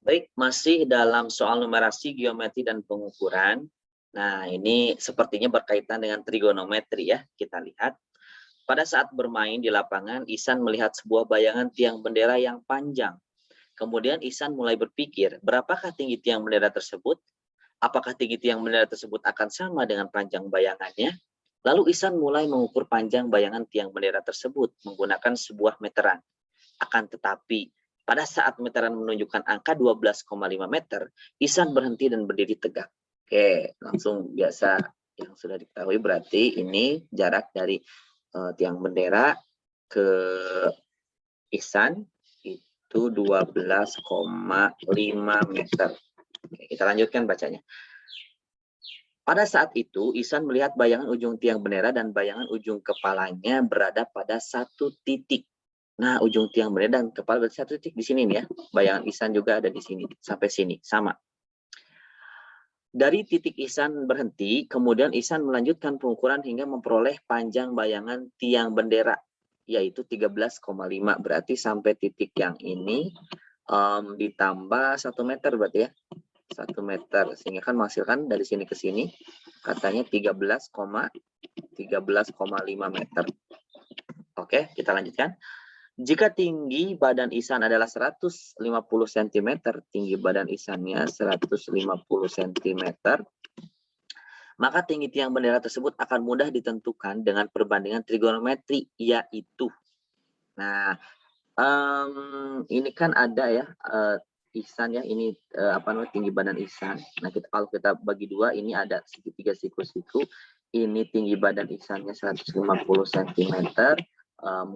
Baik, masih dalam soal numerasi, geometri, dan pengukuran. Nah, ini sepertinya berkaitan dengan trigonometri ya. Kita lihat. Pada saat bermain di lapangan, Ihsan melihat sebuah bayangan tiang bendera yang panjang. Kemudian Ihsan mulai berpikir, berapakah tinggi tiang bendera tersebut? Apakah tinggi tiang bendera tersebut akan sama dengan panjang bayangannya? Lalu Ihsan mulai mengukur panjang bayangan tiang bendera tersebut menggunakan sebuah meteran. Akan tetapi, pada saat meteran menunjukkan angka 12,5 meter, Ihsan berhenti dan berdiri tegak. Oke, langsung biasa yang sudah diketahui berarti ini jarak dari tiang bendera ke Ihsan itu 12,5 meter. Oke, kita lanjutkan bacanya. Pada saat itu, Ihsan melihat bayangan ujung tiang bendera dan bayangan ujung kepalanya berada pada satu titik. Nah, ujung tiang bendera dan kepala berada satu titik di sini nih ya. Bayangan Ihsan juga ada di sini, sampai sini, sama. Dari titik Ihsan berhenti, kemudian Ihsan melanjutkan pengukuran hingga memperoleh panjang bayangan tiang bendera, yaitu 13,5. Berarti sampai titik yang ini ditambah 1 meter berarti ya. 1 meter, sehingga kan menghasilkan dari sini ke sini katanya 13,5 meter. Oke, kita lanjutkan. Jika tinggi badan Ihsan adalah 150 cm, tinggi badan Ihsannya 150 cm, maka tinggi tiang bendera tersebut akan mudah ditentukan dengan perbandingan trigonometri, yaitu. Nah, ini kan ada ya, Ihsan ya, ini apa namanya, tinggi badan Ihsan. Nah, kalau kita bagi dua, ini ada segitiga siku-siku. Ini tinggi badan Ihsannya 150 cm,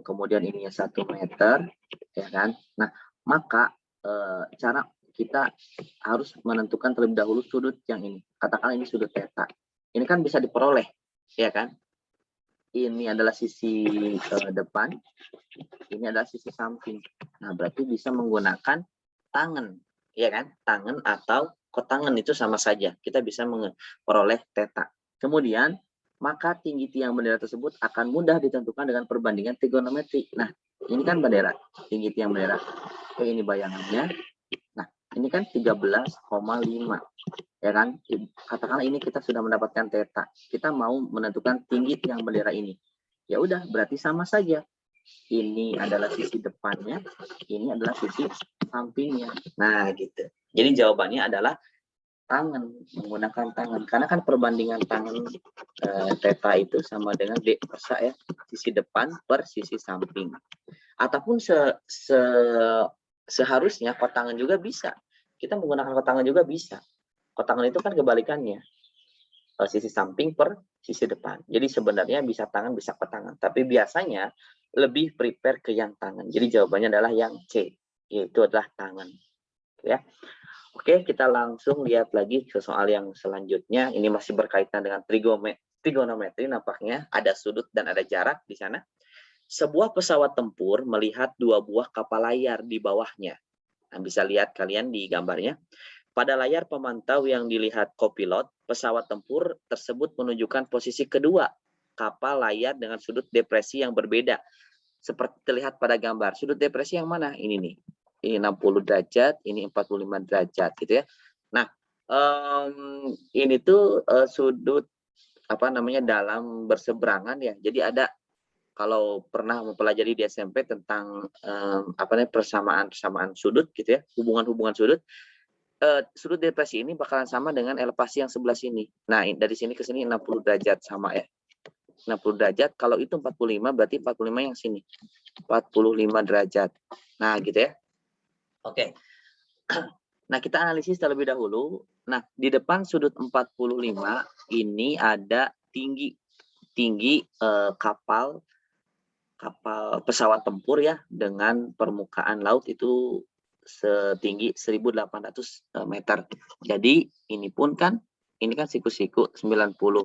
kemudian ininya 1 meter, ya kan? Nah, maka cara kita harus menentukan terlebih dahulu sudut yang ini. Katakanlah ini sudut theta. Ini kan bisa diperoleh, ya kan? Ini adalah sisi depan, ini adalah sisi samping. Nah, berarti bisa menggunakan tangan, ya kan? Tangan atau kotangan itu sama saja. Kita bisa memperoleh theta. Kemudian, maka tinggi tiang bendera tersebut akan mudah ditentukan dengan perbandingan trigonometri. Nah, ini kan bendera, tinggi tiang bendera. Oke, ini bayangannya. Nah, ini kan 13,5. Ya kan? Katakanlah ini kita sudah mendapatkan theta. Kita mau menentukan tinggi tiang bendera ini. Ya udah, berarti sama saja. Ini adalah sisi depannya, ini adalah sisi sampingnya. Nah, gitu. Jadi jawabannya adalah tangan, menggunakan tangan. Karena kan perbandingan tangan theta itu sama dengan D persa ya, sisi depan per sisi samping. Ataupun seharusnya kotangan juga bisa. Kita menggunakan kotangan juga bisa. Kotangan itu kan kebalikannya, sisi samping per sisi depan. Jadi sebenarnya bisa tangan, bisa kotangan. Tapi biasanya lebih prepare ke yang tangan. Jadi jawabannya adalah yang C, yaitu adalah tangan. Ya. Oke, kita langsung lihat lagi ke soal yang selanjutnya. Ini masih berkaitan dengan trigonometri, nampaknya ada sudut dan ada jarak di sana. Sebuah pesawat tempur melihat 2 buah kapal layar di bawahnya. Nah, bisa lihat kalian di gambarnya. Pada layar pemantau yang dilihat kopilot, pesawat tempur tersebut menunjukkan posisi kedua kapal layar dengan sudut depresi yang berbeda. Seperti terlihat pada gambar. Sudut depresi yang mana? Ini nih. Ini 60 derajat, ini 45 derajat gitu ya. Nah, ini tuh sudut apa namanya dalam berseberangan ya. Jadi ada, kalau pernah mempelajari di SMP tentang apa namanya persamaan sudut gitu ya, hubungan sudut. Sudut depresi ini bakalan sama dengan elevasi yang sebelah sini. Nah, dari sini ke sini 60 derajat sama ya. 60 derajat, kalau itu 45 berarti 45 yang sini. 45 derajat. Nah, gitu ya. Oke. Nah, kita analisis terlebih dahulu. Nah, di depan sudut 45 ini ada tinggi kapal pesawat tempur ya, dengan permukaan laut itu setinggi 1.800 meter. Jadi ini pun kan, ini kan siku-siku 90,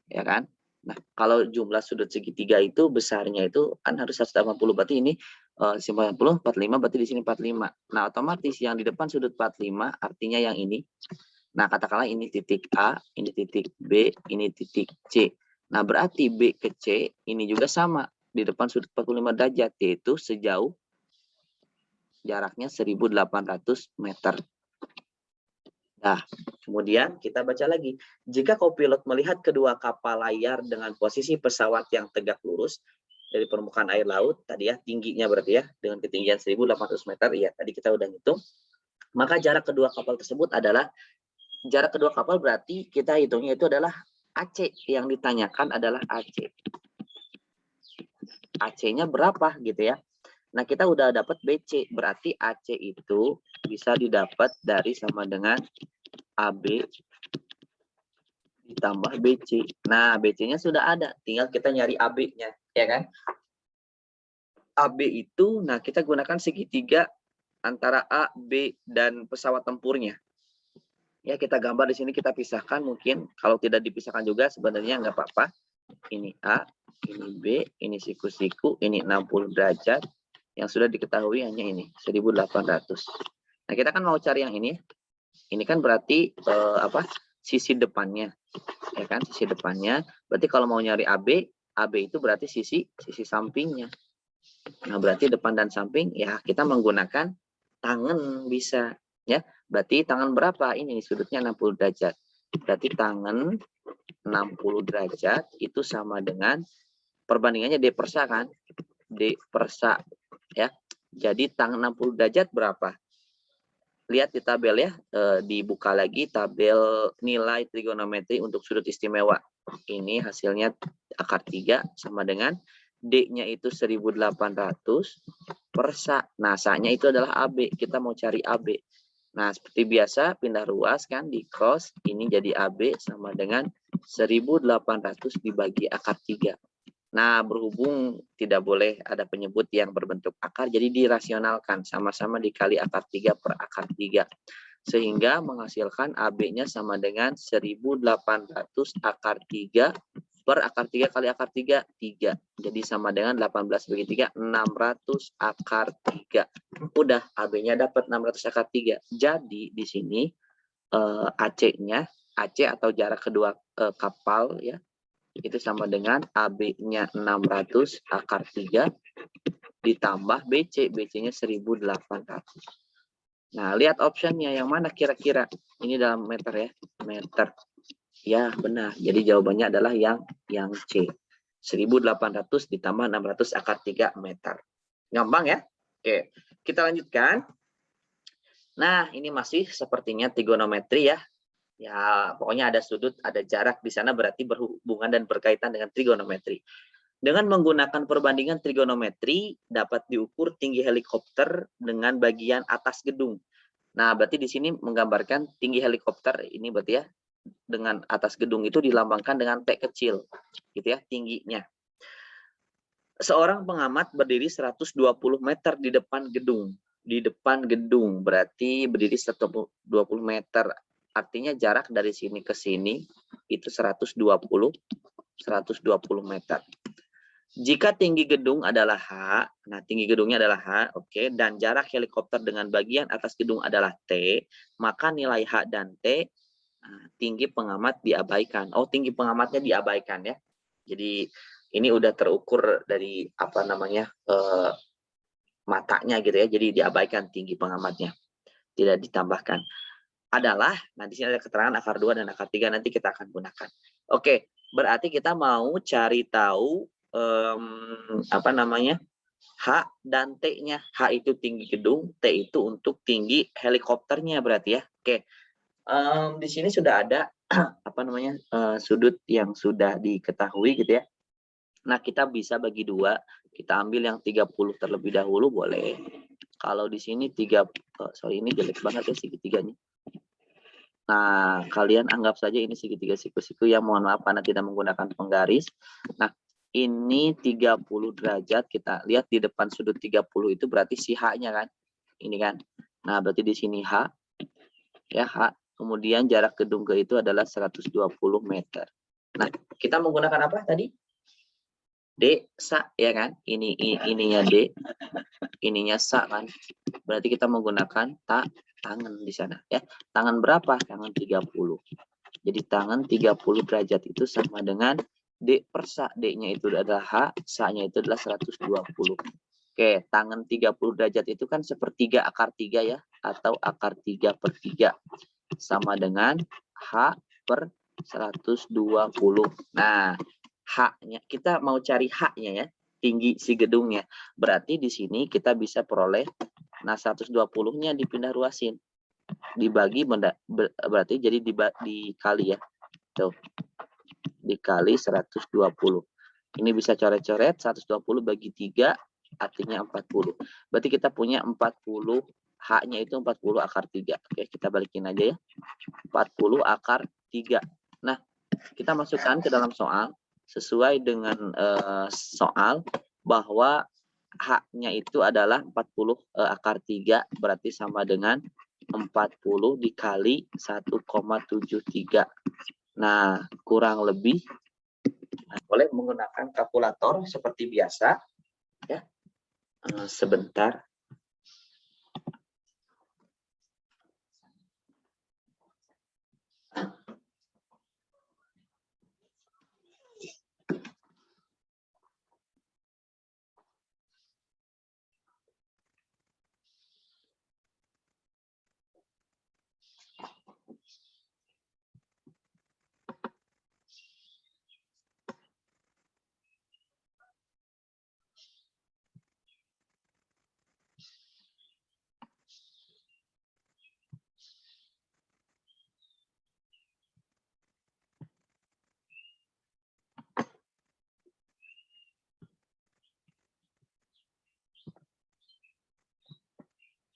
ya kan? Nah, kalau jumlah sudut segitiga itu besarnya itu kan harus 180, berarti ini 90, 45, berarti di sini 45. Nah, otomatis yang di depan sudut 45 artinya yang ini. Nah, katakanlah ini titik A, ini titik B, ini titik C. Nah, berarti B ke C ini juga sama di depan sudut 45 derajat, yaitu sejauh jaraknya 1.800 meter. Nah, kemudian kita baca lagi. Jika kopilot melihat kedua kapal layar dengan posisi pesawat yang tegak lurus dari permukaan air laut, tadi ya, tingginya berarti ya, dengan ketinggian 1.800 meter, ya tadi kita udah ngitung, maka jarak kedua kapal tersebut adalah, jarak kedua kapal berarti kita hitungnya itu adalah AC, yang ditanyakan adalah AC. AC-nya berapa gitu ya. Nah, kita udah dapat BC, berarti AC itu bisa didapat dari sama dengan AB ditambah BC. Nah, BC-nya sudah ada, tinggal kita nyari AB-nya, ya kan? AB itu, nah kita gunakan segitiga antara A, B, dan pesawat tempurnya. Ya, kita gambar di sini, kita pisahkan mungkin. Kalau tidak dipisahkan juga sebenarnya nggak apa-apa. Ini A, ini B, ini siku-siku, ini 60 derajat. Yang sudah diketahui hanya ini, 1.800. Nah, kita kan mau cari yang ini. Ini kan berarti sisi depannya. Ya kan, sisi depannya. Berarti kalau mau nyari AB, AB itu berarti sisi sampingnya. Nah, berarti depan dan samping ya kita menggunakan tangan bisa ya. Berarti tangan berapa? Ini sudutnya 60 derajat. Berarti tangan 60 derajat itu sama dengan perbandingannya D per sa kan? D per sa ya. Jadi tangan 60 derajat berapa? Lihat di tabel ya, dibuka lagi tabel nilai trigonometri untuk sudut istimewa. Ini hasilnya akar 3 sama dengan D-nya itu 1.800 per sa. Nah, sa-nya itu adalah AB. Kita mau cari AB. Nah, seperti biasa, pindah ruas kan, di cross. Ini jadi AB sama dengan 1.800 dibagi akar 3. Nah, berhubung tidak boleh ada penyebut yang berbentuk akar, jadi dirasionalkan. Sama-sama dikali akar 3 per akar 3. Sehingga menghasilkan AB-nya sama dengan 1.800 akar 3 per akar 3 kali akar 3, 3. Jadi sama dengan 18 bagi 3, 600 akar 3. Udah, AB-nya dapat 600 akar 3. Jadi di sini AC-nya, AC atau jarak kedua kapal ya, itu sama dengan AB-nya 600 akar 3 ditambah BC. BC-nya 1.800. Nah, lihat optionnya yang mana kira-kira. Ini dalam meter ya, meter. Ya, benar. Jadi jawabannya adalah yang C. 1.800 ditambah 600 akar 3 meter. Gampang ya? Oke, kita lanjutkan. Nah, ini masih sepertinya trigonometri ya. Ya, pokoknya ada sudut, ada jarak di sana berarti berhubungan dan berkaitan dengan trigonometri. Dengan menggunakan perbandingan trigonometri, dapat diukur tinggi helikopter dengan bagian atas gedung. Nah, berarti di sini menggambarkan tinggi helikopter, ini berarti ya, dengan atas gedung itu dilambangkan dengan T kecil, gitu ya, tingginya. Seorang pengamat berdiri 120 meter di depan gedung. Di depan gedung, berarti berdiri 120 meter. Artinya jarak dari sini ke sini itu 120 meter. Jika tinggi gedung adalah H, nah tinggi gedungnya adalah H, oke, dan jarak helikopter dengan bagian atas gedung adalah T, maka nilai H dan T, tinggi pengamat diabaikan. Oh, tinggi pengamatnya diabaikan ya. Jadi ini udah terukur dari apa namanya matanya gitu ya. Jadi diabaikan tinggi pengamatnya, tidak ditambahkan. Adalah, nah di sini ada keterangan akar 2 dan akar 3 nanti kita akan gunakan. Oke, berarti kita mau cari tahu apa namanya? H dan T-nya. H itu tinggi gedung, T itu untuk tinggi helikopternya berarti ya. Oke. Di sini sudah ada apa namanya? Sudut yang sudah diketahui gitu ya. Nah, kita bisa bagi 2. Kita ambil yang 30 terlebih dahulu boleh. Kalau di sini sorry ini jelek banget ya segitiganya. Nah, kalian anggap saja ini segitiga siku-siku yang mohon maaf karena tidak menggunakan penggaris. Nah, ini 30 derajat. Kita lihat di depan sudut 30 itu berarti si H-nya kan. Ini kan. Nah, berarti di sini H. Ya, H. Kemudian jarak gedung ke itu adalah 120 meter. Nah, kita menggunakan apa tadi? D, sa, ya kan? Ininya D. Ininya sa kan. Berarti kita menggunakan tangan di sana ya. Tangan berapa? Tangan 30. Jadi tangan 30 derajat itu sama dengan D per sa. D-nya itu adalah H, sa-nya itu adalah 120. Oke, tangan 30 derajat itu kan sepertiga akar 3 ya, atau akar 3 per 3. sama dengan H per 120. Nah, H-nya, kita mau cari H-nya ya, tinggi si gedungnya. Berarti di sini kita bisa peroleh, nah 120-nya dipindah ruasin. Dibagi, berarti jadi dikali ya. Tuh, dikali 120. Ini bisa coret-coret, 120 bagi 3, artinya 40. Berarti kita punya 40, H-nya itu 40 akar 3. Oke, kita balikin aja ya. 40 akar 3. Nah, kita masukkan ke dalam soal sesuai dengan soal bahwa H-nya itu adalah 40 akar 3, berarti sama dengan 40 dikali 1,73. Nah, kurang lebih boleh menggunakan kalkulator seperti biasa ya. Sebentar.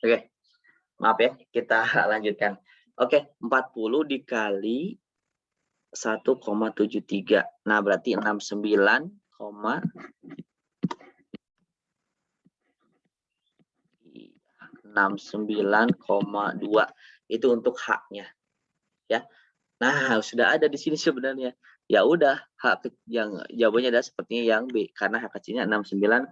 Oke, maaf ya, kita lanjutkan. Oke, 40 dikali 1,73. Nah, berarti 69,2 itu untuk H-nya ya. Nah, sudah ada di sini sebenarnya. Ya udah, yang jawabannya adalah sepertinya yang B karena H kecilnya 69,2.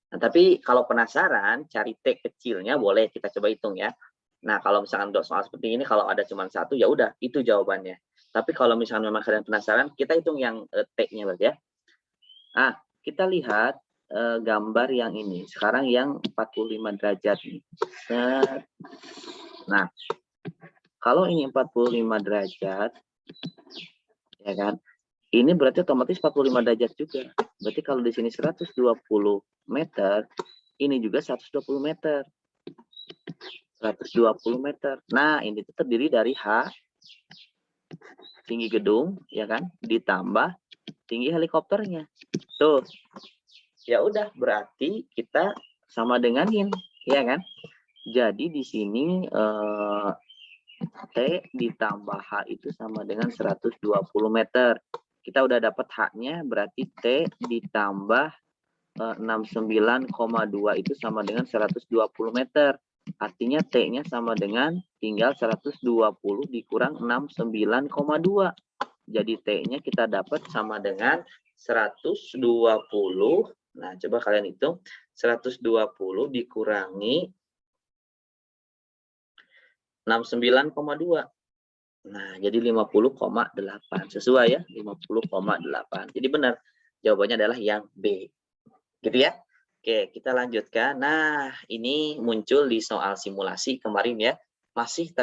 Nah, tapi kalau penasaran cari T kecilnya boleh kita coba hitung ya. Nah, kalau misalkan untuk soal seperti ini kalau ada cuma satu ya udah itu jawabannya. Tapi kalau misalkan memang kalian penasaran, kita hitung yang T-nya berarti ya. Ah, kita lihat gambar yang ini. Sekarang yang 45 derajat nih. Nah, kalau ini 45 derajat, ya kan? Ini berarti otomatis 45 derajat juga. Berarti kalau di sini 120 meter, ini juga 120 meter. 120 meter. Nah, ini itu terdiri dari H, tinggi gedung, ya kan? Ditambah tinggi helikopternya. Tuh. Ya udah, berarti kita sama denganin, ya kan? Jadi di sini T ditambah H itu sama dengan 120 meter. Kita udah dapat H-nya, berarti T ditambah 69,2 itu sama dengan 120 meter. Artinya T-nya sama dengan tinggal 120 dikurang 69,2. Jadi T-nya kita dapat sama dengan 120. Nah, coba kalian hitung. 120 dikurangi 69,2. Nah, jadi 50,8. Sesuai ya, 50,8. Jadi benar. Jawabannya adalah yang B. Gitu ya. Oke, kita lanjutkan. Nah, ini muncul di soal simulasi kemarin ya. Masih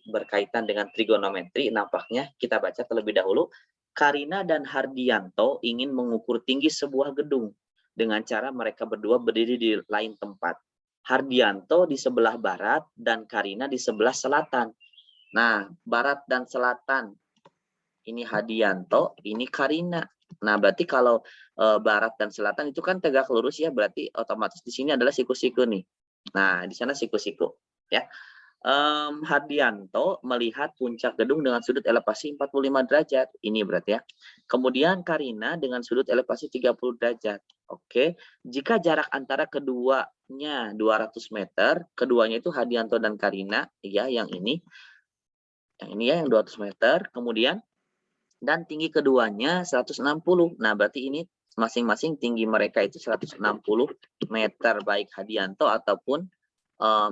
berkaitan dengan trigonometri. Nampaknya kita baca terlebih dahulu. Karina dan Hardianto ingin mengukur tinggi sebuah gedung dengan cara mereka berdua berdiri di lain tempat. Hardianto di sebelah barat dan Karina di sebelah selatan. Nah, barat dan selatan. Ini Hardianto, ini Karina. Nah, berarti kalau barat dan selatan itu kan tegak lurus ya, berarti otomatis di sini adalah siku-siku nih. Nah, di sana siku-siku ya. Hardianto melihat puncak gedung dengan sudut elevasi 45 derajat. Ini berarti ya. Kemudian Karina dengan sudut elevasi 30 derajat. Oke. Jika jarak antara keduanya 200 meter, keduanya itu Hardianto dan Karina, ya, yang ini. Yang ini ya, yang 200 meter. Kemudian dan tinggi keduanya 160. Nah, berarti ini masing-masing tinggi mereka itu 160 meter, baik Hardianto ataupun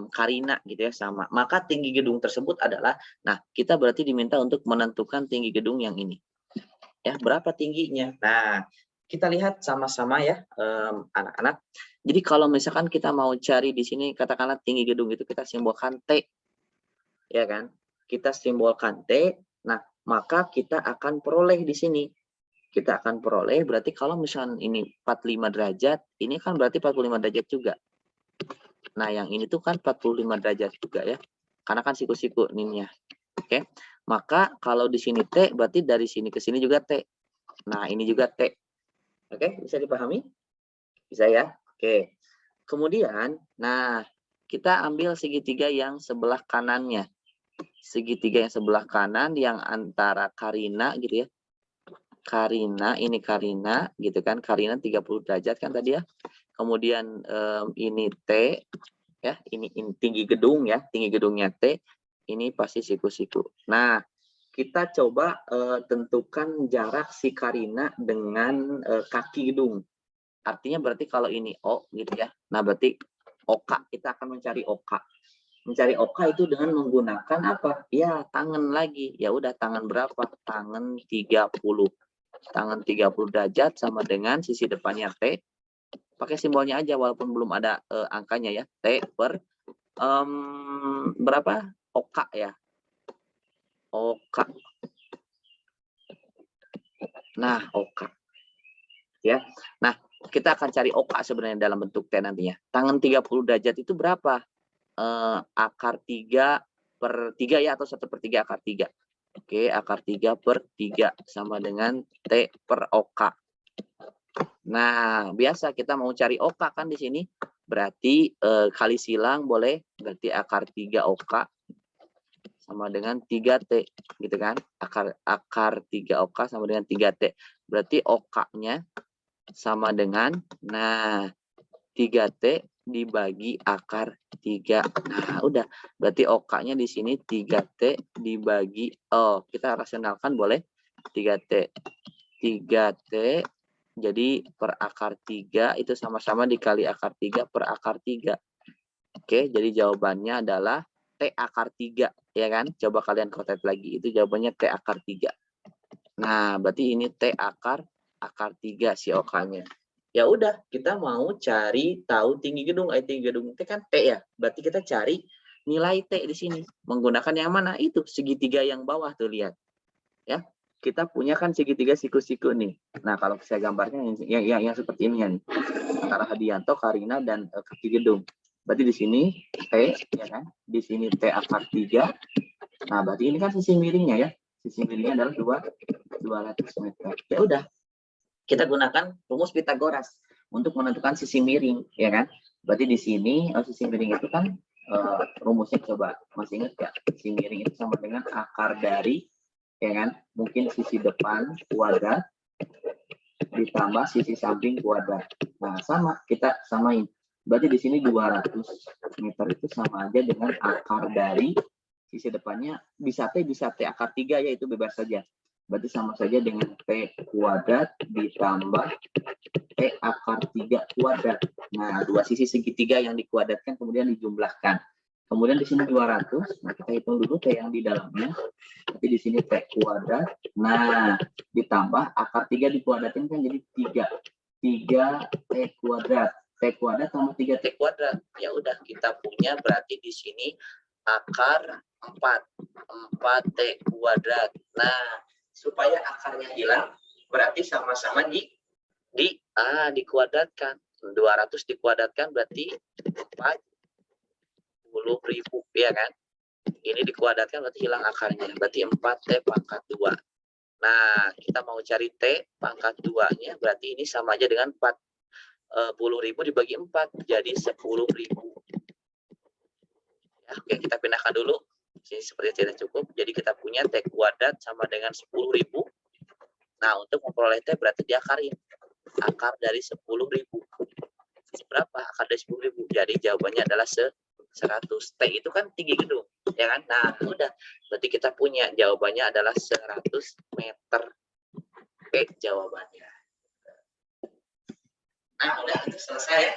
Karina gitu ya, sama. Maka tinggi gedung tersebut adalah, nah kita berarti diminta untuk menentukan tinggi gedung yang ini. Ya, berapa tingginya? Nah, kita lihat sama-sama ya anak-anak. Jadi kalau misalkan kita mau cari di sini katakanlah tinggi gedung itu kita simbolkan T. Ya kan? kita simbolkan T, nah maka kita akan peroleh di sini. Kita akan peroleh, berarti kalau misalnya ini 45 derajat, ini kan berarti 45 derajat juga. Nah, yang ini tuh kan 45 derajat juga ya. Karena kan siku-siku ininya. Oke. Maka kalau di sini T, berarti dari sini ke sini juga T. Nah, ini juga T. Oke, bisa dipahami? Bisa ya? Oke. Kemudian, nah, kita ambil segitiga yang sebelah kanannya. Segitiga yang sebelah kanan yang antara Karina gitu ya. Karina, ini Karina gitu kan. Karina 30 derajat kan tadi ya. Kemudian ini T ya, ini tinggi gedung ya, tinggi gedungnya T. Ini pasti siku-siku. Nah, kita coba tentukan jarak si Karina dengan kaki gedung. Artinya berarti kalau ini O gitu ya. Nah, berarti OK, kita akan mencari OK. Mencari OK itu dengan menggunakan apa? Ya, tangan lagi. Ya udah, tangan berapa? Tangan 30. Tangan 30 derajat sama dengan sisi depannya T. Pakai simbolnya aja walaupun belum ada angkanya ya. T per berapa? OK ya. OK. Nah, OK. Ya. Nah, kita akan cari OK sebenarnya dalam bentuk T nantinya. Tangan 30 derajat itu berapa? Akar 3 per 3 ya, atau 1/3 akar 3. Oke, akar 3 per 3 sama dengan T per OK. Nah, biasa kita mau cari OK kan di sini. Berarti kali silang boleh, berarti akar 3 OK sama dengan 3T gitu kan. Akar 3 OK sama dengan 3T. Berarti OK-nya sama dengan, nah, 3T dibagi akar 3. Nah, udah. Berarti OK-nya di sini 3T dibagi, kita rasionalkan boleh. 3T. 3T jadi per akar 3 itu sama-sama dikali akar 3 per akar 3. Oke, jadi jawabannya adalah T akar 3. Ya kan? Coba kalian kotet lagi. Itu jawabannya T akar 3. Nah, berarti ini T akar 3 si OK-nya. Ya udah, kita mau cari tahu tinggi gedung. Tinggi gedung T kan T ya. Berarti kita cari nilai T di sini. Menggunakan yang mana? Itu segitiga yang bawah tuh, lihat. Ya. Kita punya kan segitiga siku-siku nih. Nah, kalau saya gambarnya yang seperti ini ya nih. Antara Hadianto, Karina dan kaki gedung. Berarti di sini T ya kan. Di sini T akar 3. Nah, berarti ini kan sisi miringnya ya. Sisi miringnya adalah 200 meter. Ya udah, kita gunakan rumus Pitagoras untuk menentukan sisi miring, ya kan? Berarti di sini sisi miring itu kan rumusnya, coba masih ingat ya? Sisi miring itu sama dengan akar dari, ya kan? Mungkin sisi depan kuadrat ditambah sisi samping kuadrat. Nah, sama, kita samain. Berarti di sini 200 meter itu sama aja dengan akar dari sisi depannya, bisa T akar 3 ya, itu bebas saja. Berarti sama saja dengan T kuadrat ditambah T akar 3 kuadrat. Nah, dua sisi segitiga yang dikuadratkan kemudian dijumlahkan. Kemudian di sini 200. Nah, kita hitung dulu T yang di dalamnya. Berarti di sini T kuadrat. Nah, ditambah akar 3 dikuadratin kan jadi 3. 3 T kuadrat. T kuadrat sama 3 T kuadrat. Ya udah, kita punya berarti di sini akar 4 T kuadrat. Nah, supaya akarnya hilang, berarti sama-sama dikuadratkan. 200 dikuadratkan berarti 40.000 ya kan. Ini dikuadratkan berarti hilang akarnya. Berarti 4T pangkat 2. Nah, kita mau cari T pangkat 2-nya, berarti ini sama aja dengan 40.000 dibagi 4, jadi 10.000. Ya, oke, kita pindahkan dulu. Sini seperti tidak cukup. Jadi kita punya T kuadrat sama dengan 10.000. Nah, untuk memperoleh T berarti diakarin. Akar dari 10.000. Berapa akar dari 10.000? Jadi jawabannya adalah 100. T itu kan tinggi gedung, ya kan? Nah, udah. Berarti kita punya jawabannya adalah 100 meter. Oke, jawabannya. Nah, udah, itu selesai.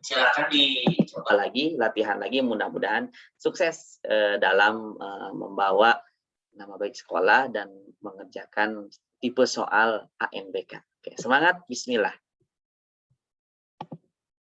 Silakan dicoba lagi, latihan lagi. Mudah-mudahan sukses dalam membawa nama baik sekolah dan mengerjakan tipe soal ANBK. Oke, semangat, bismillah.